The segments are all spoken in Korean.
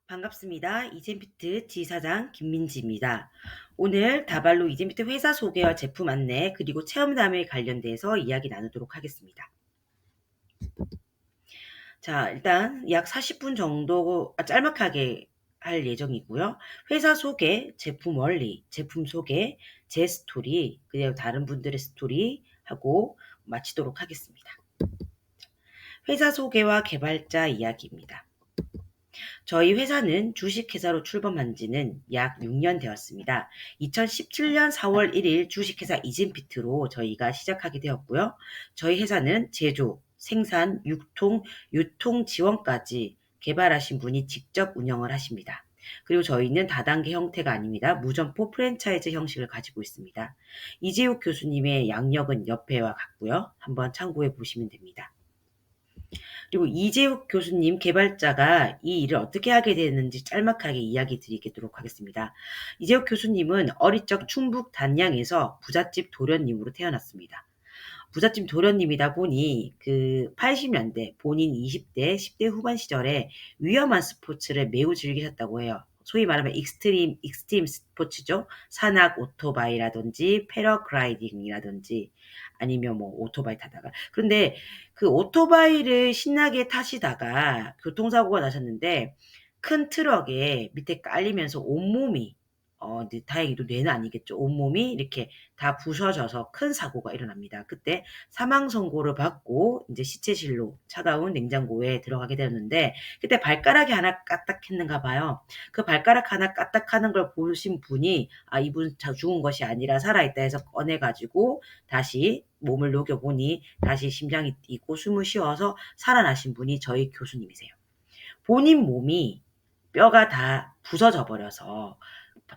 반갑습니다. 이젠피트 지사장 김민지입니다. 오늘 다발로 이젠피트 회사 소개와 제품 안내 그리고 체험담에 관련돼서 이야기 나누도록 하겠습니다. 자, 일단 약 40분 정도 짤막하게 할 예정이고요. 회사 소개, 제품 원리, 제품 소개, 제 스토리, 그리고 다른 분들의 스토리 하고 마치도록 하겠습니다. 회사 소개와 개발자 이야기입니다. 저희 회사는 주식회사로 출범한 지는 약 6년 되었습니다. 2017년 4월 1일 주식회사 이젠피트로 저희가 시작하게 되었고요. 저희 회사는 제조, 생산, 유통 지원까지 개발하신 분이 직접 운영을 하십니다. 그리고 저희는 다단계 형태가 아닙니다. 무점포 프랜차이즈 형식을 가지고 있습니다. 이재욱 교수님의 양력은 옆에와 같고요. 한번 참고해 보시면 됩니다. 그리고 이재욱 교수님 개발자가 이 일을 어떻게 하게 되는지 짤막하게 이야기 드리도록 하겠습니다. 이재욱 교수님은 어릴 적 충북 단양에서 부잣집 도련님으로 태어났습니다. 부잣집 도련님이다 보니 그 80년대 본인 20대, 10대 후반 시절에 위험한 스포츠를 매우 즐기셨다고 해요. 소위 말하면 익스트림 스포츠죠. 산악 오토바이라든지 패러글라이딩이라든지 아니면 뭐 오토바이 타다가. 그런데 그 오토바이를 신나게 타시다가 교통사고가 나셨는데 큰 트럭에 밑에 깔리면서 온몸이 다행히도 뇌는 아니겠죠. 온몸이 이렇게 다 부서져서 큰 사고가 일어납니다. 그때 사망 선고를 받고 이제 시체실로 차가운 냉장고에 들어가게 되었는데 그때 발가락이 하나 까딱했는가 봐요. 그 발가락 하나 까딱하는 걸 보신 분이 이분 죽은 것이 아니라 살아있다 해서 꺼내가지고 다시 몸을 녹여보니 다시 심장이 뛰고 숨을 쉬어서 살아나신 분이 저희 교수님이세요. 본인 몸이 뼈가 다 부서져 버려서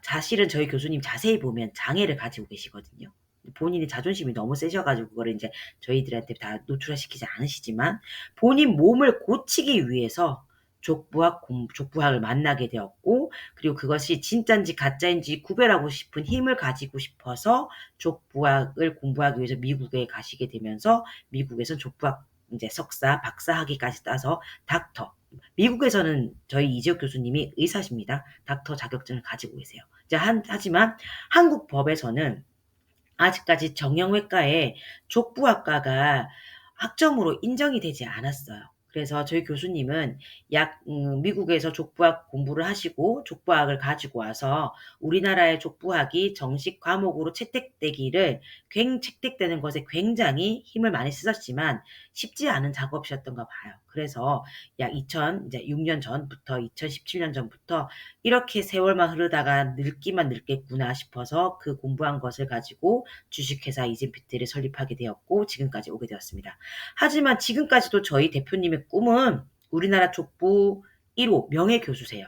사실은 저희 교수님 자세히 보면 장애를 가지고 계시거든요. 본인의 자존심이 너무 세셔가지고 그거를 이제 저희들한테 다 노출시키지 않으시지만 본인 몸을 고치기 위해서 족부학을 만나게 되었고 그리고 그것이 진짜인지 가짜인지 구별하고 싶은 힘을 가지고 싶어서 족부학을 공부하기 위해서 미국에 가시게 되면서 미국에서 족부학 이제 석사, 박사 학위까지 따서 닥터. 미국에서는 저희 이재욱 교수님이 의사십니다. 닥터 자격증을 가지고 계세요. 하지만 한국 법에서는 아직까지 정형외과에 족부학과가 학점으로 인정이 되지 않았어요. 그래서 저희 교수님은 미국에서 족부학 공부를 하시고 족부학을 가지고 와서 우리나라의 족부학이 정식 과목으로 채택되는 것에 굉장히 힘을 많이 쓰셨지만 쉽지 않은 작업이었던가 봐요. 그래서 약 2006년 전부터 2017년 전부터 이렇게 세월만 흐르다가 늙기만 늙겠구나 싶어서 그 공부한 것을 가지고 주식회사 이젠피트를 설립하게 되었고 지금까지 오게 되었습니다. 하지만 지금까지도 저희 대표님의 꿈은 우리나라 족부 1호 명예교수세요.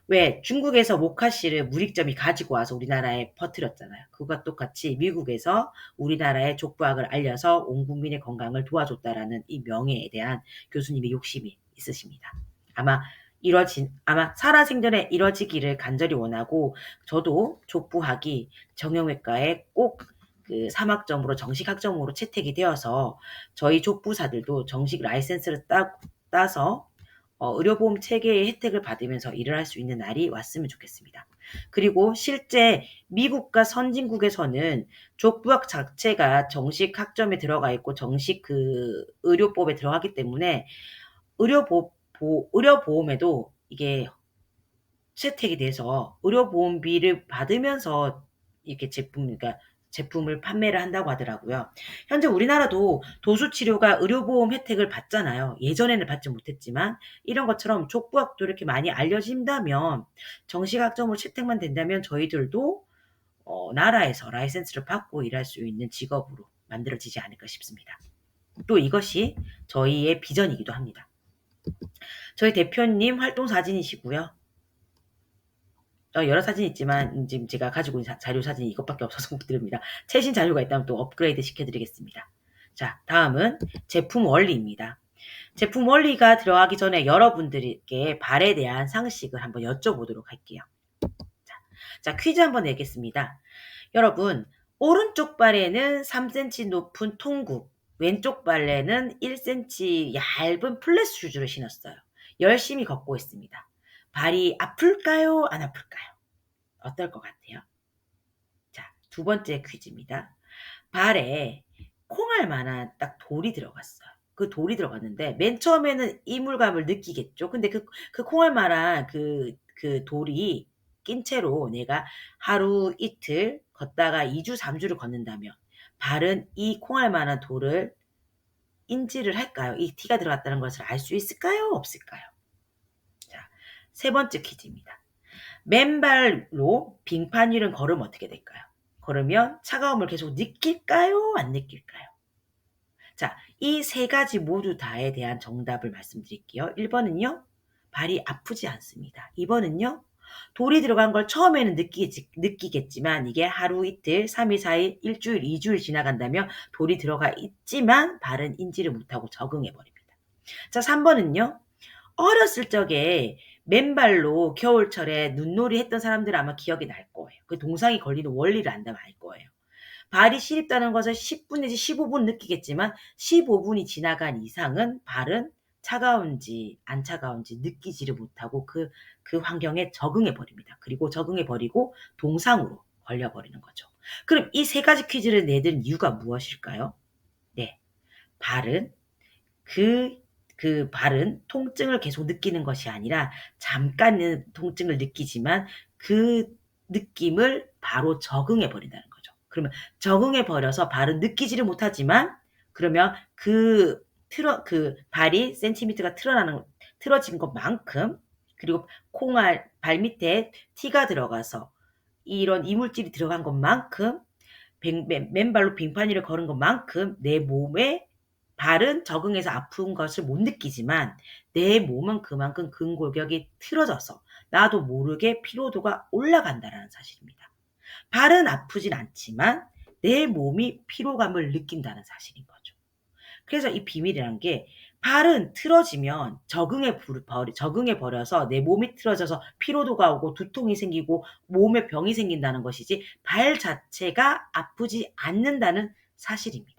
왜 중국에서 모카씨를 문익점이 가지고 와서 우리나라에 퍼뜨렸잖아요. 그것과 똑같이 미국에서 우리나라의 족부학을 알려서 온 국민의 건강을 도와줬다라는 이 명예에 대한 교수님의 욕심이 있으십니다. 아마 살아생전에 이뤄지기를 간절히 원하고 저도 족부학이 정형외과에 꼭 그 3학점으로 정식 학점으로 채택이 되어서 저희 족부사들도 정식 라이센스를 따서 의료보험 체계의 혜택을 받으면서 일을 할 수 있는 날이 왔으면 좋겠습니다. 그리고 실제 미국과 선진국에서는 족부학 자체가 정식 학점에 들어가 있고 정식 그 의료법에 들어가기 때문에 의료보험에도 이게 채택이 돼서 의료보험비를 받으면서 이렇게 제품을 판매를 한다고 하더라고요. 현재 우리나라도 도수치료가 의료보험 혜택을 받잖아요. 예전에는 받지 못했지만 이런 것처럼 족부학도 이렇게 많이 알려진다면 정식 학점으로 채택만 된다면 저희들도 나라에서 라이센스를 받고 일할 수 있는 직업으로 만들어지지 않을까 싶습니다. 또 이것이 저희의 비전이기도 합니다. 저희 대표님 활동 사진이시고요. 여러 사진이 있지만 지금 제가 가지고 있는 자료 사진이 이것밖에 없어서 못 드립니다. 최신 자료가 있다면 또 업그레이드 시켜드리겠습니다. 자, 다음은 제품 원리입니다. 제품 원리가 들어가기 전에 여러분들께 발에 대한 상식을 한번 여쭤보도록 할게요. 자, 퀴즈 한번 내겠습니다. 여러분, 오른쪽 발에는 3cm 높은 통굽, 왼쪽 발에는 1cm 얇은 플랫 슈즈를 신었어요. 열심히 걷고 있습니다. 발이 아플까요? 안 아플까요? 어떨 것 같아요? 자, 두 번째 퀴즈입니다. 발에 콩알 만한 딱 돌이 들어갔어요. 그 돌이 들어갔는데 맨 처음에는 이물감을 느끼겠죠. 근데 그 콩알 만한 그 돌이 낀 채로 내가 하루 이틀 걷다가 2주 3주를 걷는다면 발은 이 콩알 만한 돌을 인지를 할까요? 이 티가 들어갔다는 것을 알 수 있을까요? 없을까요? 자, 세 번째 퀴즈입니다. 맨발로 빙판 위를 걸으면 어떻게 될까요? 걸으면 차가움을 계속 느낄까요? 안 느낄까요? 자, 이 세 가지 모두 다에 대한 정답을 말씀드릴게요. 1번은요. 발이 아프지 않습니다. 2번은요. 돌이 들어간 걸 처음에는 느끼겠지만 이게 하루 이틀, 3일, 4일, 일주일, 2주일 지나간다면 돌이 들어가 있지만 발은 인지를 못하고 적응해 버립니다. 자, 3번은요. 어렸을 적에 맨발로 겨울철에 눈놀이 했던 사람들은 아마 기억이 날 거예요. 그 동상이 걸리는 원리를 안다면 알 거예요. 발이 시립다는 것을 10분 내지 15분 느끼겠지만 15분이 지나간 이상은 발은 차가운지 안 차가운지 느끼지를 못하고 그 환경에 적응해 버립니다. 그리고 적응해 버리고 동상으로 걸려 버리는 거죠. 그럼 이 세 가지 퀴즈를 내든 이유가 무엇일까요? 네. 발은 발은 통증을 계속 느끼는 것이 아니라 잠깐은 통증을 느끼지만 그 느낌을 바로 적응해 버린다는 거죠. 그러면 적응해 버려서 발은 느끼지를 못하지만 그러면 그 발이 센티미터가 틀어진 것만큼 그리고 콩알 발밑에 티가 들어가서 이런 이물질이 들어간 것만큼 맨발로 빙판 위를 걸은 것만큼 내 몸에 발은 적응해서 아픈 것을 못 느끼지만 내 몸은 그만큼 근골격이 틀어져서 나도 모르게 피로도가 올라간다라는 사실입니다. 발은 아프진 않지만 내 몸이 피로감을 느낀다는 사실인 거죠. 그래서 이 비밀이란 게 발은 틀어지면 적응해 버려서 내 몸이 틀어져서 피로도가 오고 두통이 생기고 몸에 병이 생긴다는 것이지 발 자체가 아프지 않는다는 사실입니다.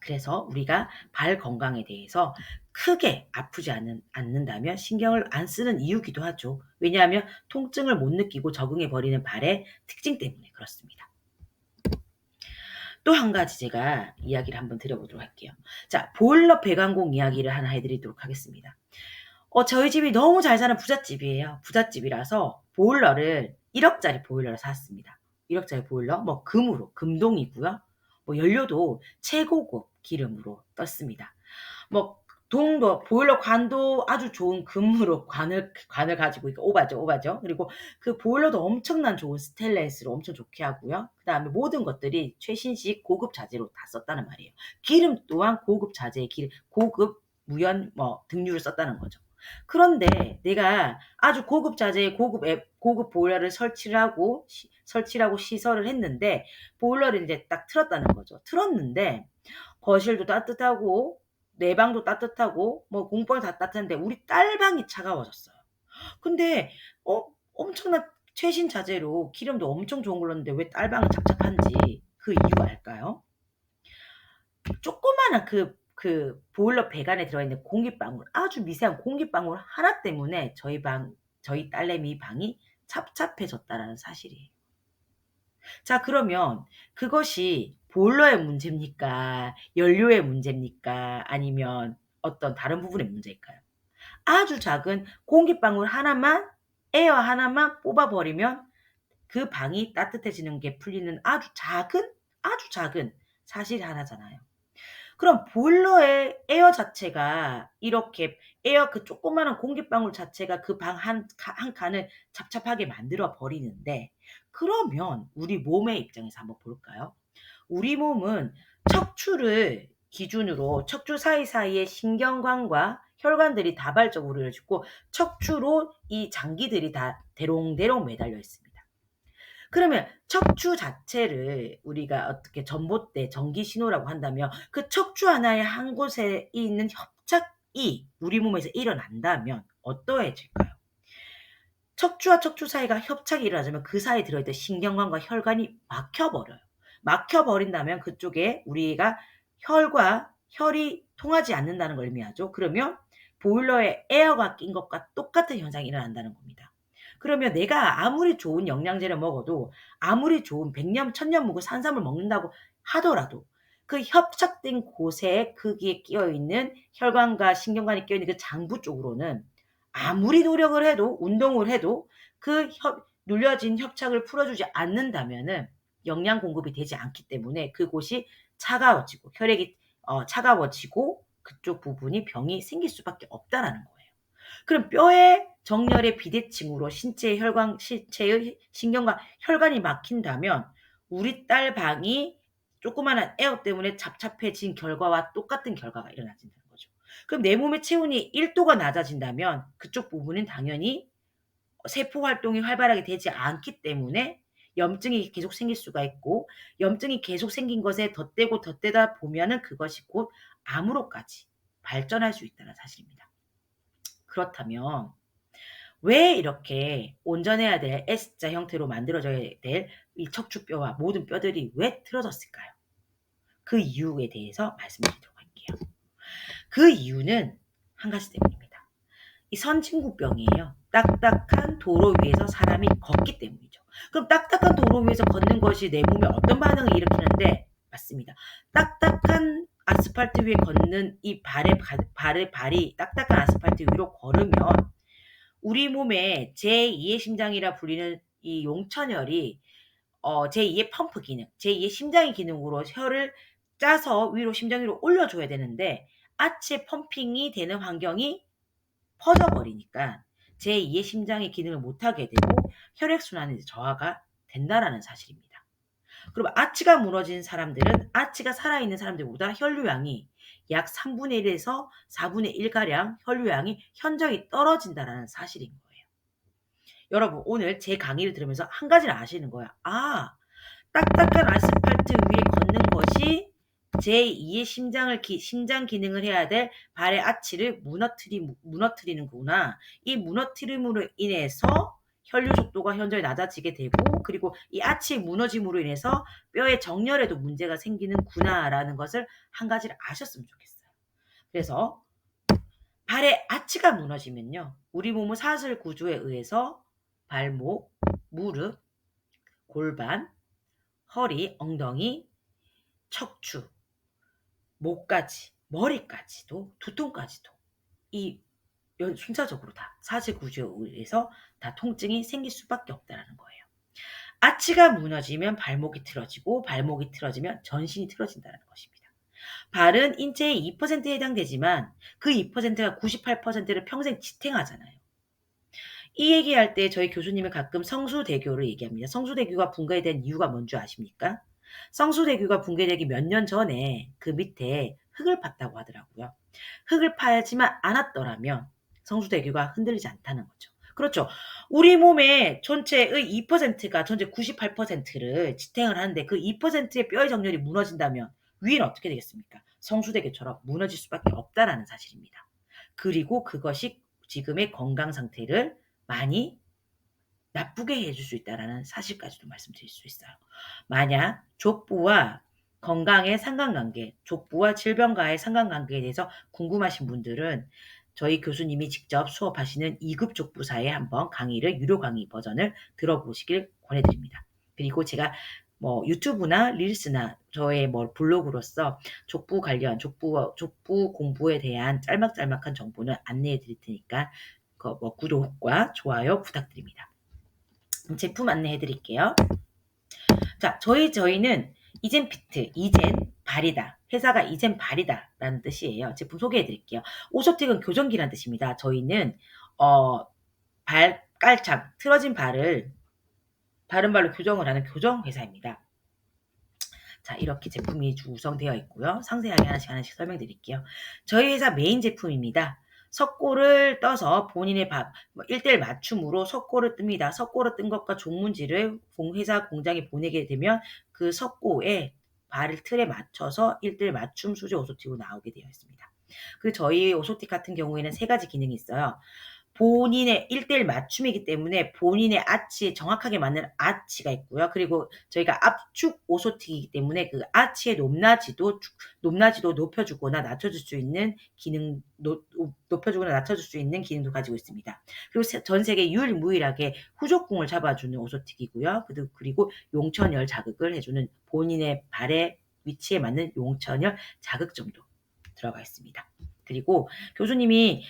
그래서 우리가 발 건강에 대해서 크게 아프지 않는다면 신경을 안 쓰는 이유기도 하죠. 왜냐하면 통증을 못 느끼고 적응해 버리는 발의 특징 때문에 그렇습니다. 또 한 가지 제가 이야기를 한번 드려보도록 할게요. 자, 보일러 배관공 이야기를 하나 해드리도록 하겠습니다. 저희 집이 너무 잘 사는 부잣집이에요. 부잣집이라서 보일러를 1억짜리 보일러를 샀습니다. 1억짜리 보일러, 뭐 금동이고요. 뭐 연료도 최고급 기름으로 떴습니다. 뭐 보일러 관도 아주 좋은 금으로 관을 가지고 있고 오바죠. 그리고 그 보일러도 엄청난 좋은 스테인리스로 엄청 좋게 하고요. 그다음에 모든 것들이 최신식 고급 자재로 다 썼다는 말이에요. 기름 또한 고급 자재의 고급 무연 등유를 썼다는 거죠. 그런데 내가 아주 고급 자재의 고급 보일러를 설치를 하고 시설을 했는데 보일러를 이제 딱 틀었다는 거죠. 틀었는데 거실도 따뜻하고 내 방도 따뜻하고 뭐 공방이 다 따뜻한데 우리 딸 방이 차가워졌어요. 근데 엄청난 최신 자재로 기름도 엄청 좋은 걸로 넣었는데 왜 딸 방은 찹찹한지 그 이유 알까요? 조그마한 그 보일러 배관에 들어있는 공기방울, 아주 미세한 공기방울 하나 때문에 저희 딸내미 방이 찹찹해졌다라는 사실이에요. 자, 그러면 그것이 보일러의 문제입니까? 연료의 문제입니까? 아니면 어떤 다른 부분의 문제일까요? 아주 작은 공기방울 하나만, 에어 하나만 뽑아버리면 그 방이 따뜻해지는 게 풀리는 아주 작은 사실 하나잖아요. 그럼 보일러의 에어 자체가 이렇게 그 조그마한 공기방울 자체가 그 방 한 칸을 찹찹하게 만들어 버리는데 그러면 우리 몸의 입장에서 한번 볼까요? 우리 몸은 척추를 기준으로 척추 사이사이에 신경관과 혈관들이 다발적으로 이루어지고 척추로 이 장기들이 다 대롱대롱 매달려 있습니다. 그러면 척추 자체를 우리가 어떻게 전봇대, 전기 신호라고 한다면 그 척추 하나의 한 곳에 있는 협착이 우리 몸에서 일어난다면 어떠해질까요? 척추와 척추 사이가 협착이 일어나자면 그 사이에 들어있던 신경관과 혈관이 막혀버려요. 막혀버린다면 그쪽에 우리가 혈과 혈이 통하지 않는다는 걸 의미하죠. 그러면 보일러에 에어가 낀 것과 똑같은 현상이 일어난다는 겁니다. 그러면 내가 아무리 좋은 영양제를 먹어도 아무리 좋은 백년 천년 묵은 산삼을 먹는다고 하더라도 그 협착된 곳에 거기에 끼어 있는 혈관과 신경관이 끼어 있는 그 장부 쪽으로는 아무리 노력을 해도 운동을 해도 그 눌려진 협착을 풀어주지 않는다면은 영양 공급이 되지 않기 때문에 그곳이 차가워지고 혈액이 차가워지고 그쪽 부분이 병이 생길 수밖에 없다라는 거예요. 그럼 뼈의 정렬의 비대칭으로 신체의 신체의 신경과 혈관이 막힌다면 우리 딸 방이 조그마한 에어 때문에 잡잡해진 결과와 똑같은 결과가 일어나진다는 거죠. 그럼 내 몸의 체온이 1도가 낮아진다면 그쪽 부분은 당연히 세포 활동이 활발하게 되지 않기 때문에 염증이 계속 생길 수가 있고 염증이 계속 생긴 것에 덧대고 덧대다 보면은 그것이 곧 암으로까지 발전할 수 있다는 사실입니다. 그렇다면 왜 이렇게 온전해야 될 S자 형태로 만들어져야 될 이 척추뼈와 모든 뼈들이 왜 틀어졌을까요? 그 이유에 대해서 말씀드리도록 할게요. 그 이유는 한 가지 때문입니다. 이 선진국병이에요. 딱딱한 도로 위에서 사람이 걷기 때문이죠. 그럼 딱딱한 도로 위에서 걷는 것이 내 몸에 어떤 반응을 일으키는데? 맞습니다. 딱딱한 아스팔트 위에 걷는 이 발이 딱딱한 아스팔트 위로 걸으면 우리 몸의 제2의 심장이라 불리는 이 용천혈이 제2의 펌프 기능, 제2의 심장의 기능으로 혈을 짜서 위로 심장 위로 올려줘야 되는데 아치의 펌핑이 되는 환경이 퍼져버리니까 제2의 심장의 기능을 못하게 되고 혈액순환이 저하가 된다라는 사실입니다. 그럼 아치가 무너진 사람들은 아치가 살아있는 사람들보다 혈류량이 약 3분의 1에서 4분의 1가량 혈류량이 현저히 떨어진다라는 사실인 거예요. 여러분 오늘 제 강의를 들으면서 한 가지를 아시는 거야. 아, 딱딱한 아스팔트 위에 걷는 것이 제2의 심장 기능을 해야 될 발의 아치를 무너뜨리는구나. 이 무너뜨림으로 인해서 혈류 속도가 현저히 낮아지게 되고 그리고 이 아치의 무너짐으로 인해서 뼈의 정렬에도 문제가 생기는구나라는 것을 한 가지를 아셨으면 좋겠어요. 그래서 발의 아치가 무너지면요. 우리 몸의 사슬 구조에 의해서 발목, 무릎, 골반, 허리, 엉덩이, 척추, 목까지, 머리까지도, 두통까지도 이 순차적으로 다 사슬 구조에 의해서 다 통증이 생길 수밖에 없다는 거예요. 아치가 무너지면 발목이 틀어지고 발목이 틀어지면 전신이 틀어진다는 것입니다. 발은 인체의 2%에 해당되지만 그 2%가 98%를 평생 지탱하잖아요. 이 얘기할 때 저희 교수님은 가끔 성수대교를 얘기합니다. 성수대교가 붕괴된 이유가 뭔지 아십니까? 성수대교가 붕괴되기 몇 년 전에 그 밑에 흙을 팠다고 하더라고요. 흙을 파지만 않았더라면 성수대교가 흔들리지 않다는 거죠. 그렇죠. 우리 몸의 전체의 2%가 전체 98%를 지탱을 하는데 그 2%의 뼈의 정렬이 무너진다면 위는 어떻게 되겠습니까? 성수대교처럼 무너질 수밖에 없다라는 사실입니다. 그리고 그것이 지금의 건강 상태를 많이 나쁘게 해줄 수 있다는 사실까지도 말씀드릴 수 있어요. 만약 족부와 건강의 상관관계, 족부와 질병과의 상관관계에 대해서 궁금하신 분들은 저희 교수님이 직접 수업하시는 2급 족부사에 한번 강의를 유료 강의 버전을 들어보시길 권해드립니다. 그리고 제가 유튜브나 릴스나 저의 블로그로서 족부 관련 족부 공부에 대한 짤막짤막한 정보는 안내해 드릴 테니까 구독과 좋아요 부탁드립니다. 제품 안내해 드릴게요. 자, 저희는 이젠피트, 이젠 발이다. 회사가 이젠 발이다 라는 뜻이에요. 제품 소개해 드릴게요. 오소틱은 교정기란 뜻입니다. 저희는 깔창, 틀어진 발을 바른 발로 교정을 하는 교정 회사입니다. 자, 이렇게 제품이 구성되어 있고요. 상세하게 하나씩 설명드릴게요. 저희 회사 메인 제품입니다. 석고를 떠서 본인의 1대1 맞춤으로 석고를 뜹니다. 석고를 뜬 것과 종문지를 회사 공장에 보내게 되면 그 석고에 발을 틀에 맞춰서 1대1 맞춤 수제 오소틱으로 나오게 되어 있습니다. 그리고 저희 오소틱 같은 경우에는 3가지 기능이 있어요. 본인의 1:1 맞춤이기 때문에 본인의 아치에 정확하게 맞는 아치가 있고요. 그리고 저희가 압축 오소틱이기 때문에 그 아치의 높낮이도 높여주거나 낮춰줄 수 있는 기능, 높여주거나 낮춰줄 수 있는 기능도 가지고 있습니다. 그리고 전 세계 유일무이하게 후족궁을 잡아주는 오소틱이고요. 그리고 용천열 자극을 해주는 본인의 발의 위치에 맞는 용천열 자극점도 들어가 있습니다. 그리고 교수님이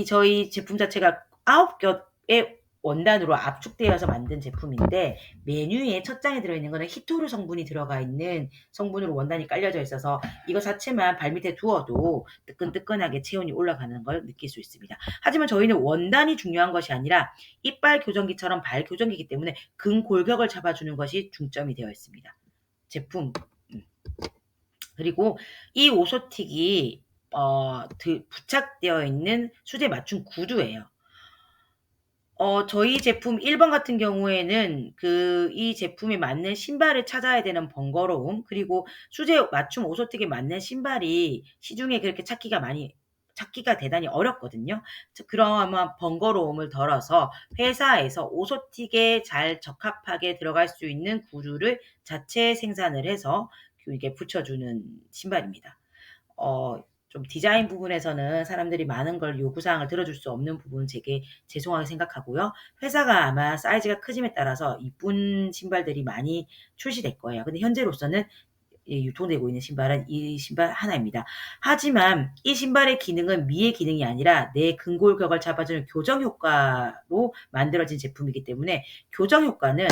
저희 제품 자체가 9겹의 원단으로 압축되어서 만든 제품인데 메뉴에 첫 장에 들어있는 거는 히토르 성분이 들어가 있는 성분으로 원단이 깔려져 있어서 이거 자체만 발밑에 두어도 뜨끈뜨끈하게 체온이 올라가는 걸 느낄 수 있습니다. 하지만 저희는 원단이 중요한 것이 아니라 이빨 교정기처럼 발 교정기이기 때문에 근골격을 잡아주는 것이 중점이 되어 있습니다. 제품. 그리고 이 오소틱이 부착되어 있는 수제 맞춤 구두예요. 저희 제품 1번 같은 경우에는 이 제품에 맞는 신발을 찾아야 되는 번거로움, 그리고 수제 맞춤 오소틱에 맞는 신발이 시중에 그렇게 찾기가 대단히 어렵거든요. 그러한 번거로움을 덜어서 회사에서 오소틱에 잘 적합하게 들어갈 수 있는 구두를 자체 생산을 해서 이게 붙여주는 신발입니다. 좀 디자인 부분에서는 사람들이 많은 걸 요구사항을 들어줄 수 없는 부분은 제게 죄송하게 생각하고요. 회사가 아마 사이즈가 크짐에 따라서 이쁜 신발들이 많이 출시될 거예요. 근데 현재로서는 유통되고 있는 신발은 이 신발 하나입니다. 하지만 이 신발의 기능은 미의 기능이 아니라 내 근골격을 잡아주는 교정 효과로 만들어진 제품이기 때문에 교정 효과는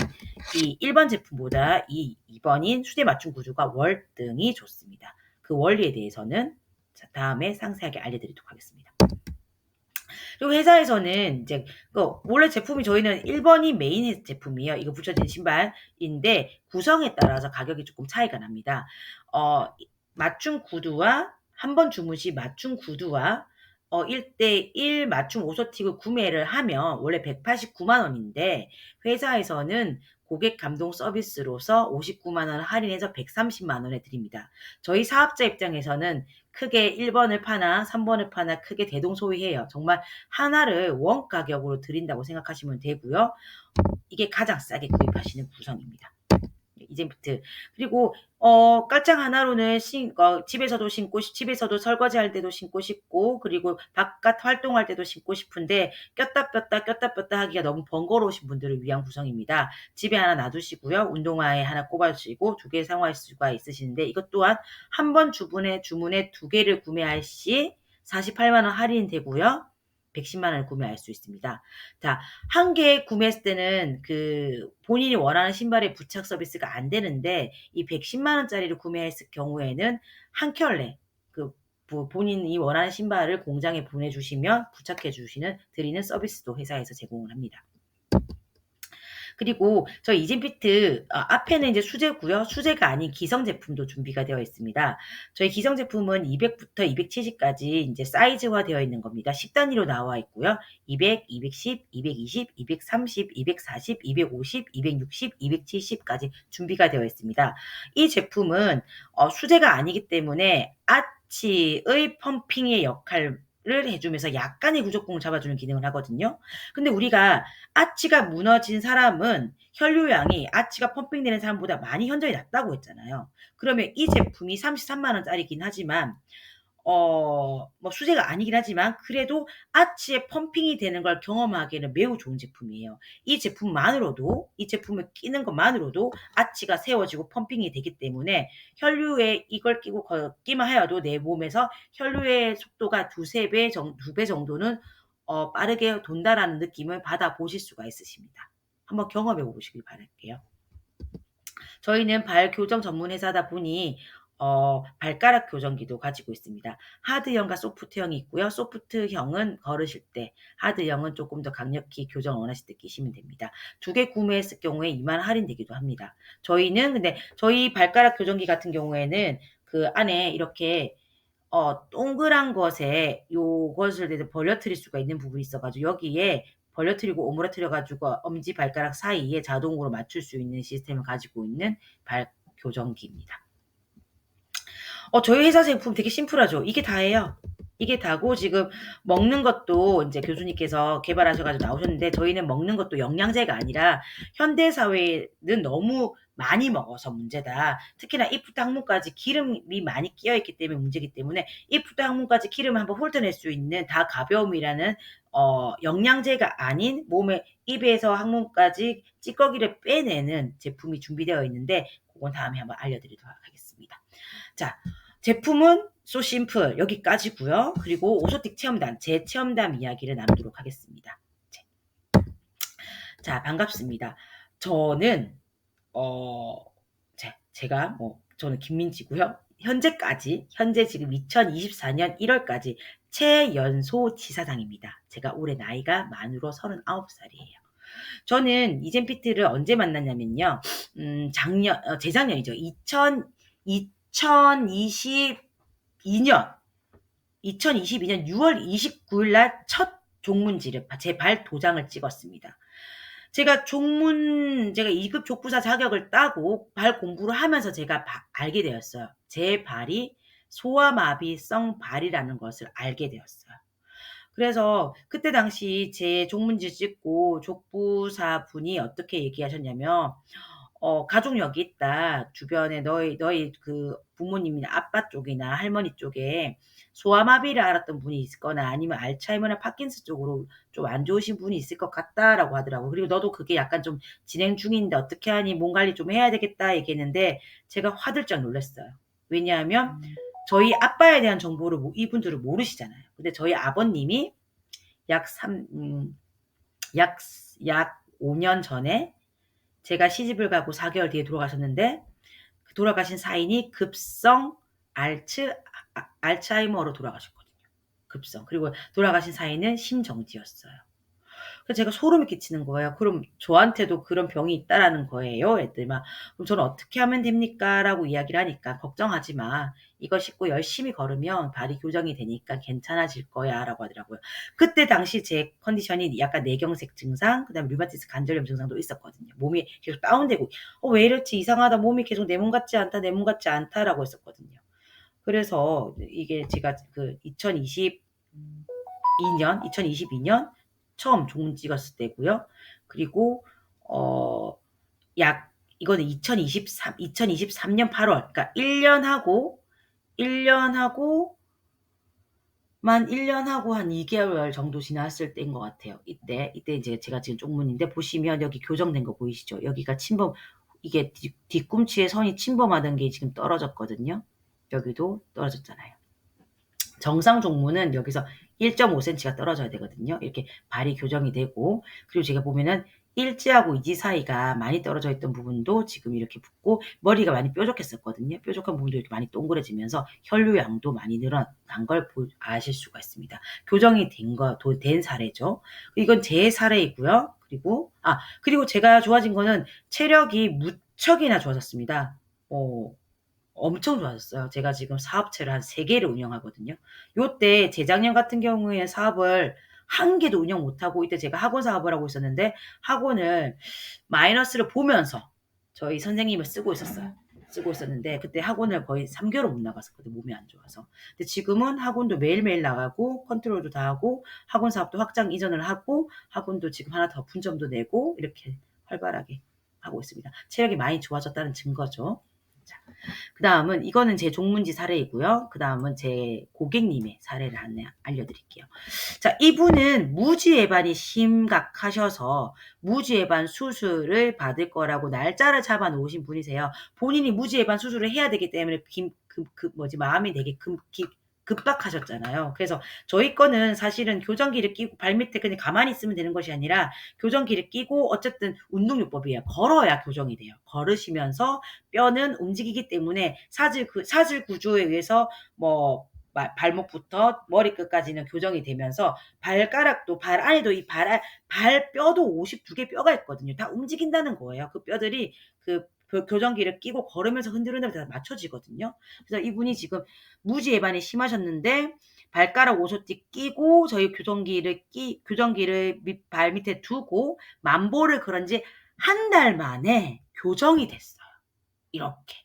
이 1번 제품보다 이 2번인 수제 맞춤 구조가 월등히 좋습니다. 그 원리에 대해서는 다음에 상세하게 알려드리도록 하겠습니다. 그리고 회사에서는 이제 원래 제품이 저희는 1번이 메인 제품이에요. 이거 붙여진 신발인데 구성에 따라서 가격이 조금 차이가 납니다. 맞춤 구두와 한 번 주문 시 맞춤 구두와 1:1 맞춤 오소틱을 구매를 하면 원래 189만 원인데 회사에서는 고객 감동 서비스로서 59만 원 할인해서 130만 원에 드립니다. 저희 사업자 입장에서는 크게 1번을 파나 3번을 파나 크게 대동소이해요. 정말 하나를 원 가격으로 드린다고 생각하시면 되고요. 이게 가장 싸게 구입하시는 구성입니다. 이젠부트. 그리고 깔창 하나로는 집에서도 설거지할 때도 신고 싶고, 그리고 바깥 활동할 때도 신고 싶은데 꼈다 뺐다 하기가 너무 번거로우신 분들을 위한 구성입니다. 집에 하나 놔두시고요. 운동화에 하나 꼽아주시고 2개 사용할 수가 있으시는데 이것 또한 한 번 주문에 2개를 구매할 시 48만 원 할인되고요. 110만 원을 구매할 수 있습니다. 자, 한 개 구매했을 때는 본인이 원하는 신발의 부착 서비스가 안 되는데 이 110만 원짜리를 구매했을 경우에는 한 켤레 본인이 원하는 신발을 공장에 보내주시면 부착해 드리는 서비스도 회사에서 제공을 합니다. 그리고 저희 이젠피트 앞에는 이제 수제고요. 수제가 아닌 기성 제품도 준비가 되어 있습니다. 저희 기성 제품은 200부터 270까지 이제 사이즈화 되어 있는 겁니다. 10단위로 나와 있고요. 200, 210, 220, 230, 240, 250, 260, 270까지 준비가 되어 있습니다. 이 제품은 수제가 아니기 때문에 아치의 펌핑의 역할을 해주면서 약간의 구조공을 잡아주는 기능을 하거든요. 근데 우리가 아치가 무너진 사람은 혈류량이 아치가 펌핑되는 사람보다 많이 현저히 낮다고 했잖아요. 그러면 이 제품이 33만 원짜리긴 하지만 수제가 아니긴 하지만 그래도 아치에 펌핑이 되는 걸 경험하기에는 매우 좋은 제품이에요. 이 제품을 끼는 것만으로도 아치가 세워지고 펌핑이 되기 때문에 혈류에 이걸 끼고 걷기만 하여도 내 몸에서 혈류의 속도가 2배 정도는 빠르게 돈다라는 느낌을 받아보실 수가 있으십니다. 한번 경험해 보시길 바랄게요. 저희는 발 교정 전문 회사다 보니 발가락 교정기도 가지고 있습니다. 하드형과 소프트형이 있고요. 소프트형은 걸으실 때, 하드형은 조금 더 강력히 교정을 원하실 때 끼시면 됩니다. 2개 구매했을 경우에 2만 원 할인되기도 합니다. 근데 저희 발가락 교정기 같은 경우에는 그 안에 이렇게 동그란 것에 요것을 벌려트릴 수가 있는 부분이 있어가지고 여기에 벌려트리고 오므라뜨려가지고 엄지 발가락 사이에 자동으로 맞출 수 있는 시스템을 가지고 있는 발 교정기입니다. 저희 회사 제품 되게 심플하죠. 이게 다예요. 이게 다고 지금 먹는 것도 이제 교수님께서 개발하셔가지고 나오셨는데 저희는 먹는 것도 영양제가 아니라 현대 사회는 너무 많이 먹어서 문제다. 특히나 이프트 항문까지 기름이 많이 끼어있기 때문에 문제이기 때문에 이프트 항문까지 기름을 한번 훑어낼 수 있는 다 가벼움이라는 영양제가 아닌 몸에 입에서 항문까지 찌꺼기를 빼내는 제품이 준비되어 있는데 그건 다음에 한번 알려드리도록 하겠습니다. 자, 제품은 so simple 여기까지고요. 그리고 오소틱 체험단, 제 체험담 이야기를 나누도록 하겠습니다. 자, 반갑습니다. 저는 제가 저는 김민지고요. 현재 지금 2024년 1월까지 최연소 지사장입니다. 제가 올해 나이가 만으로 39살이에요. 저는 이젠피트를 언제 만났냐면요. 재작년이죠. 2022년 6월 29일 날 첫 종문지를 제 발 도장을 찍었습니다. 제가 2급 족부사 자격을 따고 발 공부를 하면서 제가 알게 되었어요. 제 발이 소아마비성 발이라는 것을 알게 되었어요. 그래서 그때 당시 제 종문지 찍고 족부사 분이 어떻게 얘기하셨냐면 가족 여기 있다. 주변에 너희 그 부모님이나 아빠 쪽이나 할머니 쪽에 소아마비를 앓았던 분이 있거나 아니면 알츠하이머나 파킨스 쪽으로 좀 안 좋으신 분이 있을 것 같다라고 하더라고요. 그리고 너도 그게 약간 좀 진행 중인데 어떻게 하니? 몸 관리 좀 해야 되겠다 얘기했는데 제가 화들짝 놀랐어요. 왜냐하면 저희 아빠에 대한 정보를 이분들을 모르시잖아요. 근데 저희 아버님이 약 5년 전에 제가 시집을 가고 4개월 뒤에 돌아가셨는데 돌아가신 사인이 급성 알츠하이머로 돌아가셨거든요. 급성. 그리고 돌아가신 사인은 심정지였어요. 그래서 제가 소름이 끼치는 거예요. 그럼 저한테도 그런 병이 있다라는 거예요. 했더니 막 그럼 저는 어떻게 하면 됩니까? 라고 이야기를 하니까 걱정하지 마. 이거 씻고 열심히 걸으면 발이 교정이 되니까 괜찮아질 거야 라고 하더라고요. 그때 당시 제 컨디션이 약간 뇌경색 증상, 그 다음에 류마티스 관절염 증상도 있었거든요. 몸이 계속 다운되고 왜 이렇지 이상하다 몸이 계속 내 몸 같지 않다 내 몸 같지 않다라고 했었거든요. 그래서 이게 제가 그 2022년 처음 종문 찍었을 때고요. 그리고 이거는 2023년 8월. 그러니까 1년 하고 한 2개월 정도 지났을 때인 것 같아요. 이때 이제 제가 지금 쪽문인데 보시면 여기 교정된 거 보이시죠? 여기가 이게 뒤꿈치에 선이 침범하던 게 지금 떨어졌거든요. 여기도 떨어졌잖아요. 정상 종문은 여기서 1.5cm가 떨어져야 되거든요. 이렇게 발이 교정이 되고 그리고 제가 보면은 일지하고 이지 사이가 많이 떨어져 있던 부분도 지금 이렇게 붓고 머리가 많이 뾰족했었거든요. 뾰족한 부분도 이렇게 많이 동그래지면서 혈류량도 많이 늘어난 걸 아실 수가 있습니다. 교정이 된 사례죠. 이건 제 사례이고요. 그리고 제가 좋아진 거는 체력이 무척이나 좋아졌습니다. 엄청 좋아졌어요. 제가 지금 사업체를 한 3개를 운영하거든요. 요때 재작년 같은 경우에 사업을 한 개도 운영 못하고 이때 제가 학원 사업을 하고 있었는데 학원을 마이너스를 보면서 저희 선생님을 쓰고 있었는데 그때 학원을 거의 3개월을 못 나갔었거든요. 몸이 안 좋아서. 근데 지금은 학원도 매일매일 나가고 컨트롤도 다 하고 학원 사업도 확장 이전을 하고 학원도 지금 하나 더 분점도 내고 이렇게 활발하게 하고 있습니다. 체력이 많이 좋아졌다는 증거죠. 자, 그 다음은 이거는 제 종문지 사례이고요. 그 다음은 제 고객님의 사례를 알려드릴게요. 자, 이분은 무지외반이 심각하셔서 무지외반 수술을 받을 거라고 날짜를 잡아 놓으신 분이세요. 본인이 무지외반 수술을 해야 되기 때문에 마음이 되게 급박하셨잖아요. 그래서 저희 거는 사실은 교정기를 끼고 발밑에 그냥 가만히 있으면 되는 것이 아니라 교정기를 끼고 어쨌든 운동요법이에요. 걸어야 교정이 돼요. 걸으시면서 뼈는 움직이기 때문에 사질 구조에 의해서 발목부터 머리끝까지는 교정이 되면서 발가락도 발 안에도 발뼈도 52개 뼈가 있거든요. 다 움직인다는 거예요. 그 뼈들이 그 교정기를 끼고 걸으면서 흔들흔들 맞춰지거든요. 그래서 이분이 지금 무지외반이 심하셨는데 발가락 오소띠 끼고 저희 교정기를 발 밑에 두고 만보를 그런 지 한 달 만에 교정이 됐어요. 이렇게.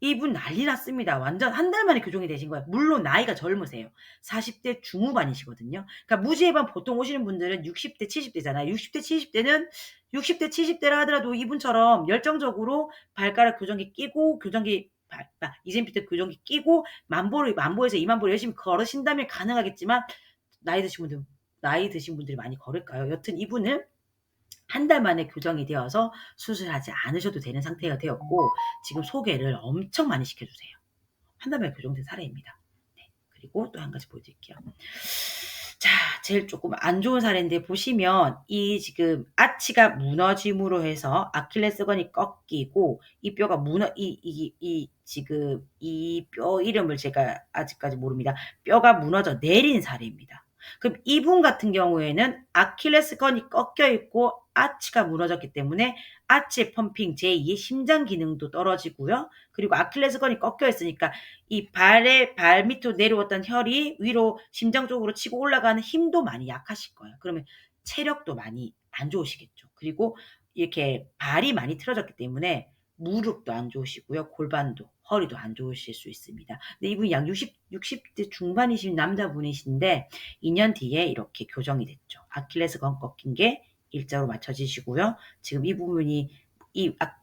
이분 난리 났습니다. 완전 한 달 만에 교정이 되신 거예요. 물론 나이가 젊으세요. 40대 중후반이시거든요. 그러니까 무지해반 보통 오시는 분들은 60대, 70대잖아요. 60대, 70대는 60대, 70대라 하더라도 이분처럼 열정적으로 발가락 교정기 끼고 교정기 이젠피트 교정기 끼고 만보에서 2만 보를 열심히 걸으신다면 가능하겠지만 나이 드신 분들이 많이 걸을까요? 여튼 이분은 한 달 만에 교정이 되어서 수술하지 않으셔도 되는 상태가 되었고 지금 소개를 엄청 많이 시켜주세요. 한 달 만에 교정된 사례입니다. 네. 그리고 또 한 가지 보여드릴게요. 자, 제일 조금 안 좋은 사례인데 보시면 이 지금 아치가 무너짐으로 해서 아킬레스건이 꺾이고 이 뼈가 지금 이 뼈 이름을 제가 아직까지 모릅니다. 뼈가 무너져 내린 사례입니다. 그럼 이분 같은 경우에는 아킬레스건이 꺾여 있고 아치가 무너졌기 때문에 아치의 펌핑 제2의 심장 기능도 떨어지고요. 그리고 아킬레스건이 꺾여 있으니까 이 발 밑으로 내려왔던 혈이 위로 심장 쪽으로 치고 올라가는 힘도 많이 약하실 거예요. 그러면 체력도 많이 안 좋으시겠죠. 그리고 이렇게 발이 많이 틀어졌기 때문에 무릎도 안 좋으시고요. 골반도, 허리도 안 좋으실 수 있습니다. 근데 이분이 약 60대 중반이신 남자분이신데 2년 뒤에 이렇게 교정이 됐죠. 아킬레스건 꺾인 게 일자로 맞춰지시고요. 지금 이 부분이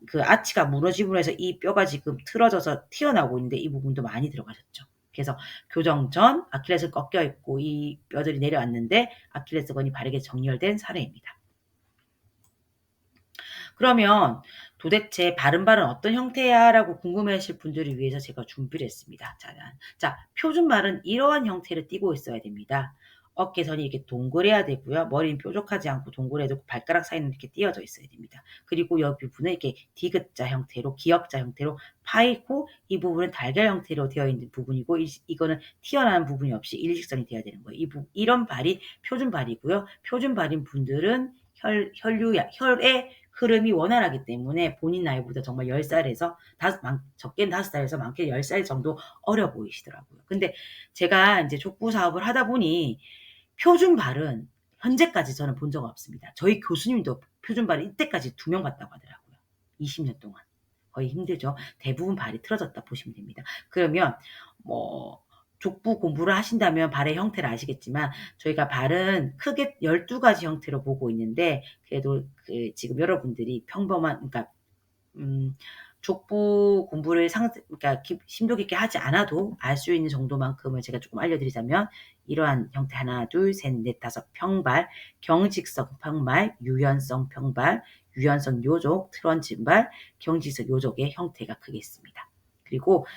그 아치가 무너짐으로 해서 이 뼈가 지금 틀어져서 튀어나오고 있는데 이 부분도 많이 들어가셨죠. 그래서 교정 전 아킬레스건 꺾여 있고 이 뼈들이 내려왔는데 아킬레스건이 바르게 정렬된 사례입니다. 그러면 도대체 바른발은 어떤 형태야? 라고 궁금해하실 분들을 위해서 제가 준비를 했습니다. 자, 표준발은 이러한 형태를 띠고 있어야 됩니다. 어깨선이 이렇게 동그래야 되고요. 머리는 뾰족하지 않고 동그래도 발가락 사이는 이렇게 띄어져 있어야 됩니다. 그리고 옆 부분은 이렇게 디귿자 형태로 기역자 형태로 파이고 이 부분은 달걀 형태로 되어 있는 부분이고 이거는 튀어나온 부분이 없이 일직선이 되어야 되는 거예요. 이런 발이 표준발이고요. 표준발인 분들은 혈의 흐름이 원활하기 때문에 본인 나이보다 정말 10살에서 적게는 5살에서 많게는 10살 정도 어려 보이시더라고요. 근데 제가 이제 족부 사업을 하다 보니 표준발은 현재까지 저는 본 적 없습니다. 저희 교수님도 표준발을 이때까지 2명 봤다고 하더라고요. 20년 동안. 거의 힘들죠. 대부분 발이 틀어졌다 보시면 됩니다. 그러면 족부 공부를 하신다면 발의 형태를 아시겠지만 저희가 발은 크게 12가지 형태로 보고 있는데 그래도 지금 여러분들이 평범한 그러니까 족부 공부를 그러니까 심도 깊게 하지 않아도 알 수 있는 정도만큼을 제가 조금 알려드리자면 이러한 형태 하나, 둘, 셋, 넷, 다섯 평발, 경직성 평발, 유연성 평발, 유연성 요족, 트런진발, 경직성 요족의 형태가 크게 있습니다. 그리고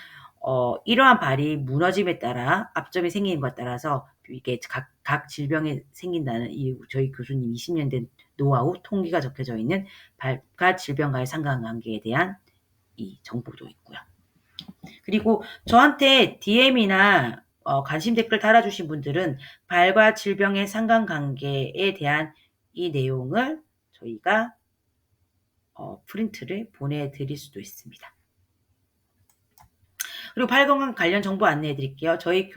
이러한 발이 무너짐에 따라 압점이 생기는 것에 따라서 이게 각 질병에 생긴다는 저희 교수님 20년 된 노하우 통계가 적혀져 있는 발과 질병과의 상관관계에 대한 이 정보도 있고요. 그리고 저한테 DM이나 관심 댓글 달아주신 분들은 발과 질병의 상관관계에 대한 이 내용을 저희가 프린트를 보내드릴 수도 있습니다. 그리고 발 건강 관련 정보 안내해 드릴게요. 저희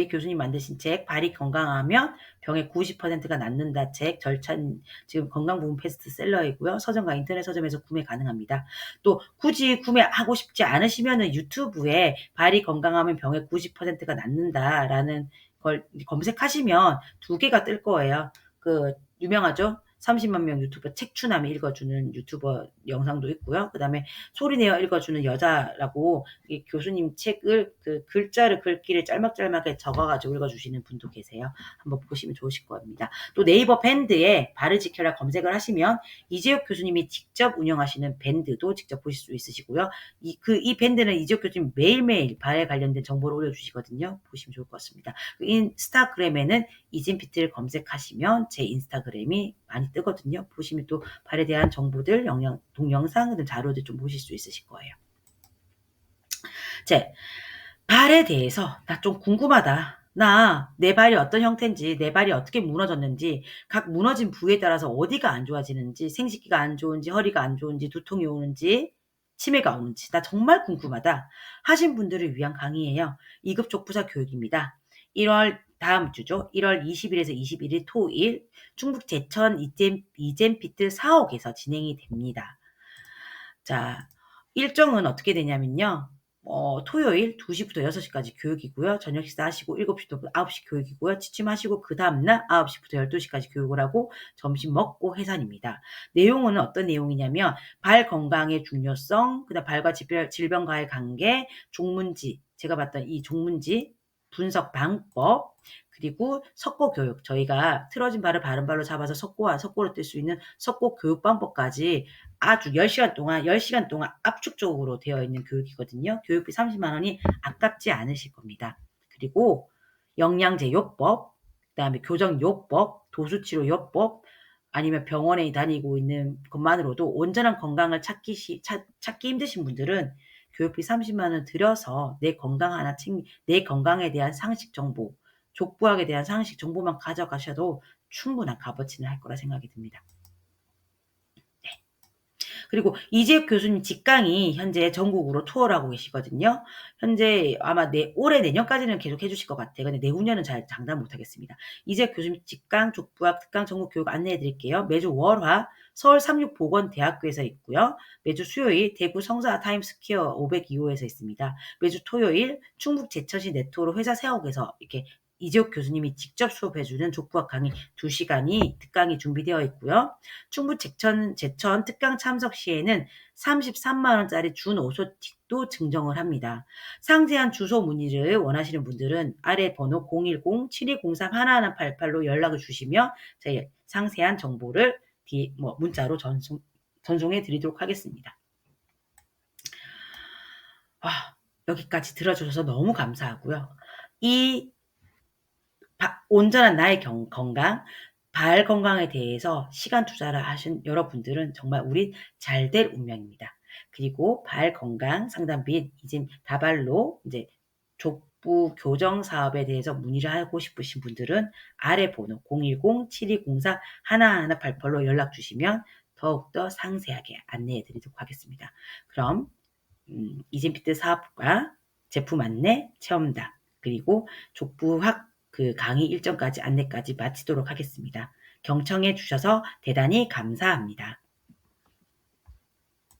교수님 만드신 책 발이 건강하면 병의 90%가 낫는다 책 지금 건강부문 베스트셀러이고요. 서점과 인터넷 서점에서 구매 가능합니다. 또 굳이 구매하고 싶지 않으시면은 유튜브에 발이 건강하면 병의 90%가 낫는다라는 걸 검색하시면 2개가 뜰 거예요. 유명하죠? 30만 명 유튜버 책추남이 읽어주는 유튜버 영상도 있고요. 그 다음에 소리내어 읽어주는 여자라고 교수님 책을 글자를 글귀를 짤막짤막하게 적어가지고 읽어주시는 분도 계세요. 한번 보시면 좋으실 겁니다. 또 네이버 밴드에 발을 지켜라 검색을 하시면 이재욱 교수님이 직접 운영하시는 밴드도 직접 보실 수 있으시고요. 이 밴드는 이재욱 교수님 매일매일 발에 관련된 정보를 올려주시거든요. 보시면 좋을 것 같습니다. 인스타그램에는 이진피트를 검색하시면 제 인스타그램이 많이 뜨거든요. 보시면 또 발에 대한 정보들, 동영상 등 자료들 좀 보실 수 있으실 거예요. 발에 대해서 나 좀 궁금하다. 내 발이 어떤 형태인지, 내 발이 어떻게 무너졌는지, 각 무너진 부위에 따라서 어디가 안 좋아지는지, 생식기가 안 좋은지, 허리가 안 좋은지, 두통이 오는지, 치매가 오는지, 나 정말 궁금하다 하신 분들을 위한 강의예요. 2급 족부사 교육입니다. 다음 주죠. 1월 20일에서 21일 토일 충북 제천 이젠피트 사옥에서 진행이 됩니다. 자, 일정은 어떻게 되냐면요. 토요일 2시부터 6시까지 교육이고요. 저녁 식사하시고 7시부터 9시 교육이고요. 취침하시고 그 다음날 9시부터 12시까지 교육을 하고 점심 먹고 해산입니다. 내용은 어떤 내용이냐면 발 건강의 중요성, 그다음 발과 질병과의 관계, 종문지, 제가 봤던 이 종문지 분석 방법, 그리고 석고 교육, 저희가 틀어진 발을 바른 발로 잡아서 석고로 뜰 수 있는 석고 교육 방법까지 아주 10시간 동안 압축적으로 되어 있는 교육이거든요. 교육비 30만 원이 아깝지 않으실 겁니다. 그리고 영양제 요법, 그다음에 교정 요법, 도수치료 요법, 아니면 병원에 다니고 있는 것만으로도 온전한 건강을 찾기 힘드신 분들은 교육비 30만 원 들여서 내 건강에 대한 상식 정보, 족부학에 대한 상식 정보만 가져가셔도 충분한 값어치는 할 거라 생각이 듭니다. 그리고 이재욱 교수님 직강이 현재 전국으로 투어를 하고 계시거든요. 현재 아마 올해 내년까지는 계속 해주실 것 같아요. 근데 내후년은 잘 장담 못하겠습니다. 이재욱 교수님 직강, 족부학, 특강 전국 교육 안내해 드릴게요. 매주 월화 서울 삼육보건대학교에서 있고요. 매주 수요일 대구 성사 타임스퀘어 502호에서 있습니다. 매주 토요일 충북 제천시 네트워로 회사 세옥에서 이렇게 이재욱 교수님이 직접 수업해주는 족부학 강의 2시간이 특강이 준비되어 있고요. 충북 제천 특강 참석 시에는 33만 원짜리 준오소틱도 증정을 합니다. 상세한 주소 문의를 원하시는 분들은 아래 번호 010-7203-1188로 연락을 주시면 저희 상세한 정보를 문자로 전송해 드리도록 하겠습니다. 여기까지 들어주셔서 너무 감사하고요. 이 온전한 나의 건강, 발 건강에 대해서 시간 투자를 하신 여러분들은 정말 우리 잘될 운명입니다. 그리고 발 건강 상담 및 이제 다발로 이제 족부 교정 사업에 대해서 문의를 하고 싶으신 분들은 아래 번호 010-7204-1188로 연락 주시면 더욱더 상세하게 안내해 드리도록 하겠습니다. 그럼 이진피트 사업과 제품 안내, 체험담, 그리고 족부학 강의 일정까지 안내까지 마치도록 하겠습니다. 경청해 주셔서 대단히 감사합니다.